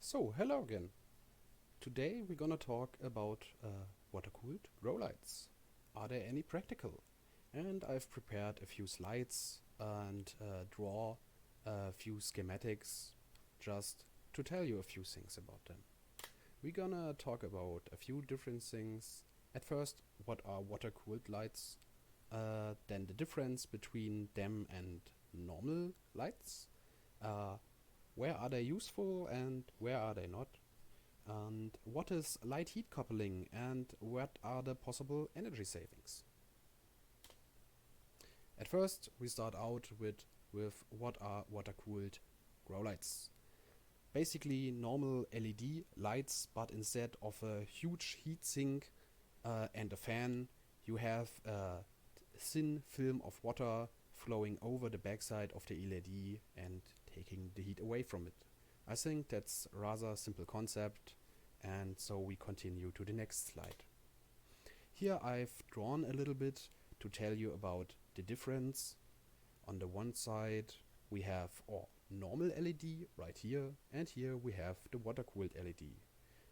So, hello again. Today we're gonna talk about water-cooled grow lights. Are they any practical? And I've prepared a few slides and draw a few schematics just to tell you a few things about them. We're gonna talk about a few different things. At first, what are water-cooled lights? Then the difference between them and normal lights. Uh, where are they useful and where are they not? And what is light heat coupling and what are the possible energy savings? At first, we start out with what are water-cooled grow lights. Basically normal LED lights, but instead of a huge heat sink and a fan, you have a thin film of water flowing over the backside of the LED and taking the heat away from it. I think that's a rather simple concept, and so we continue to the next slide. Here I've drawn a little bit to tell you about the difference. On the one side we have our normal LED right here, and here we have the water-cooled LED.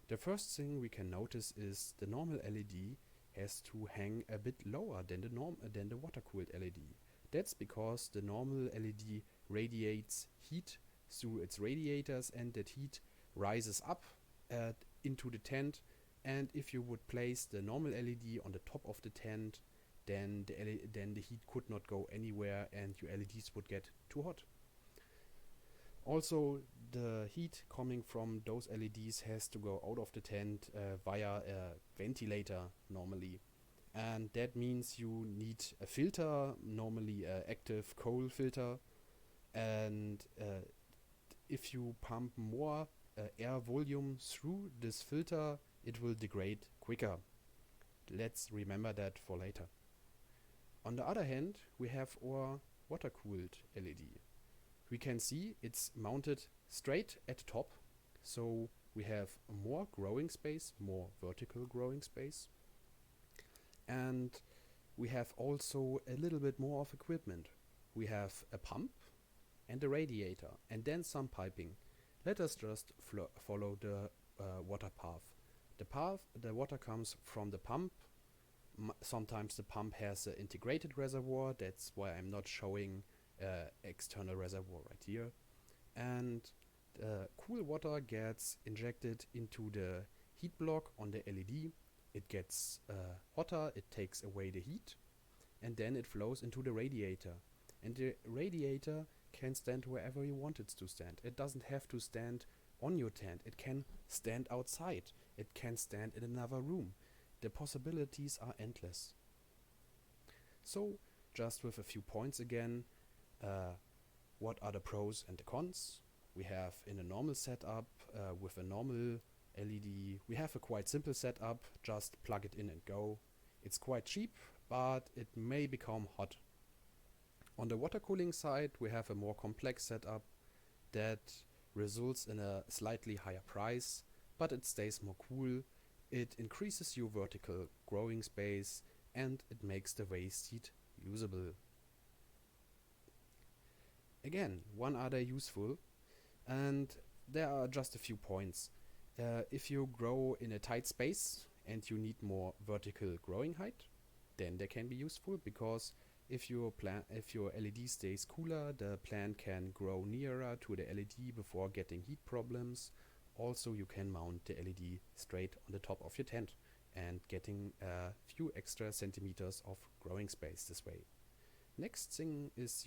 The first thing we can notice is the normal LED has to hang a bit lower than the water-cooled LED. That's because the normal LED radiates heat through its radiators, and that heat rises up into the tent, and if you would place the normal LED on the top of the tent, then the heat could not go anywhere and your LEDs would get too hot. Also, the heat coming from those LEDs has to go out of the tent via a ventilator normally. And that means you need a filter, normally an active coal filter. And if you pump more air volume through this filter, it will degrade quicker. Let's remember that for later. On the other hand, we have our water-cooled LED. We can see it's mounted straight at the top, so we have more growing space, more vertical growing space, and we have also a little bit more of equipment. We have a pump and a radiator and then some piping. Let us just follow the water path. The water comes from the pump. Sometimes the pump has an integrated reservoir, that's why I'm not showing external reservoir right here, and cool water gets injected into the heat block on the LED. It gets hotter, it takes away the heat, and then it flows into the radiator, and the radiator can stand wherever you want it to stand. It doesn't have to stand on your tent, it can stand outside, it can stand in another room. The possibilities are endless. So, just with a few points again, what are the pros and the cons? We have in a normal setup with a normal LED, we have a quite simple setup, just plug it in and go. It's quite cheap, but it may become hot. On the water cooling side, we have a more complex setup that results in a slightly higher price, but it stays more cool. It increases your vertical growing space and it makes the waste heat usable. Again, when are they useful? And there are just a few points. If you grow in a tight space and you need more vertical growing height, then they can be useful, because if your LED stays cooler, the plant can grow nearer to the LED before getting heat problems. Also, you can mount the LED straight on the top of your tent and getting a few extra centimeters of growing space this way. Next thing is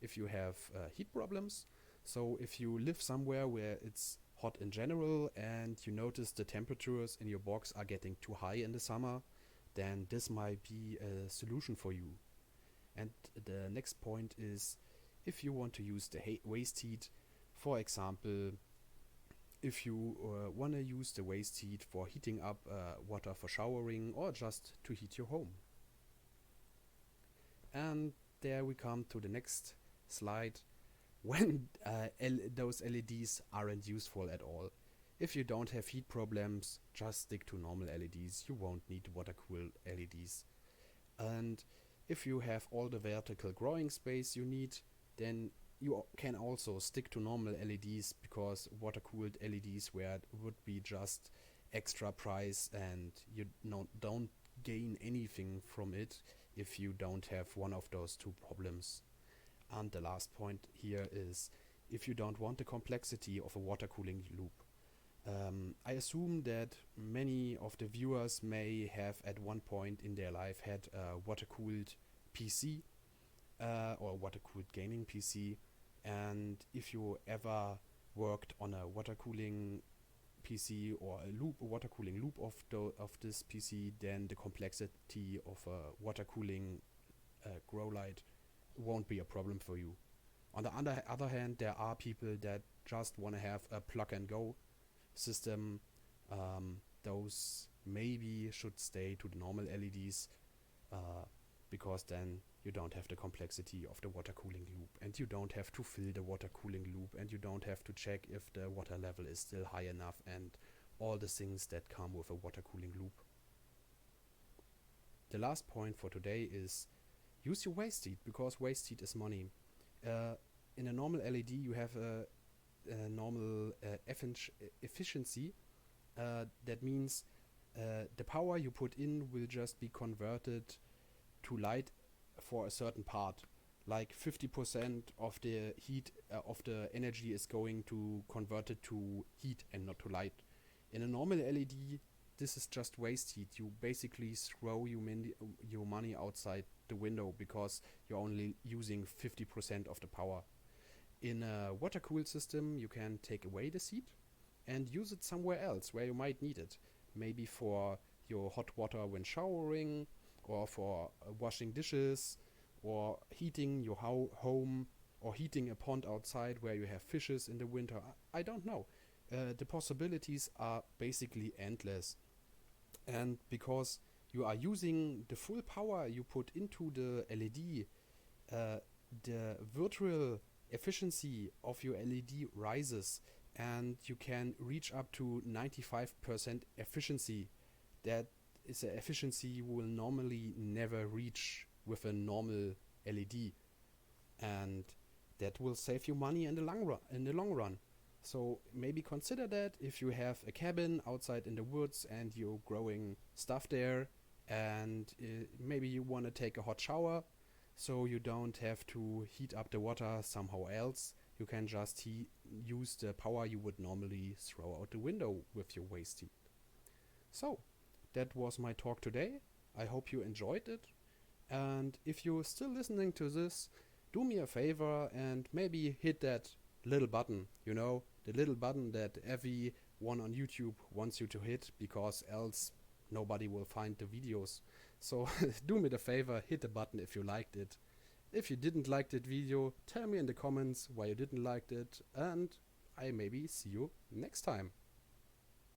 if you have heat problems. So if you live somewhere where it's hot in general and you notice the temperatures in your box are getting too high in the summer, then this might be a solution for you. And the next point is if you want to use the waste heat, for example, if you want to use the waste heat for heating up water for showering or just to heat your home. And there we come to the next slide, when those LEDs aren't useful at all. If you don't have heat problems, just stick to normal LEDs, you won't need water-cooled LEDs. And if you have all the vertical growing space you need, then you can also stick to normal LEDs, because water-cooled LEDs where it would be just extra price and you don't gain anything from it if you don't have one of those two problems. And the last point here is, if you don't want the complexity of a water cooling loop. I assume that many of the viewers may have at one point in their life had a water-cooled PC, or water-cooled gaming PC, and if you ever worked on a water cooling PC or a water cooling loop of this PC, then the complexity of a water cooling grow light won't be a problem for you. On the other hand, there are people that just want to have a plug and go system. Those maybe should stay to the normal LEDs, because then you don't have the complexity of the water cooling loop, and you don't have to fill the water cooling loop, and you don't have to check if the water level is still high enough, and all the things that come with a water cooling loop. The last point for today is, use your waste heat, because waste heat is money. In a normal LED you have a normal efficiency. That means the power you put in will just be converted to light for a certain part. Like 50% of the heat of the energy is going to convert it to heat and not to light. In a normal LED, this is just waste heat. You basically throw your money outside the window, because you're only using 50% of the power. In a water-cooled system, you can take away this heat and use it somewhere else where you might need it. Maybe for your hot water when showering, or for washing dishes, or heating your home, or heating a pond outside where you have fishes in the winter. I don't know. The possibilities are basically endless. And because you are using the full power you put into the LED, the virtual efficiency of your LED rises, and you can reach up to 95% efficiency. That is an efficiency you will normally never reach with a normal LED, and that will save you money in the long run. So maybe consider that if you have a cabin outside in the woods and you're growing stuff there, and maybe you want to take a hot shower, so you don't have to heat up the water somehow else. You can just use the power you would normally throw out the window with your waste heat. So, that was my talk today. I hope you enjoyed it. And if you're still listening to this, do me a favor and maybe hit that little button, the little button that everyone on YouTube wants you to hit, because else nobody will find the videos. So do me the favor, hit the button if you liked it. If you didn't like that video, tell me in the comments why you didn't like it, and I maybe see you next time.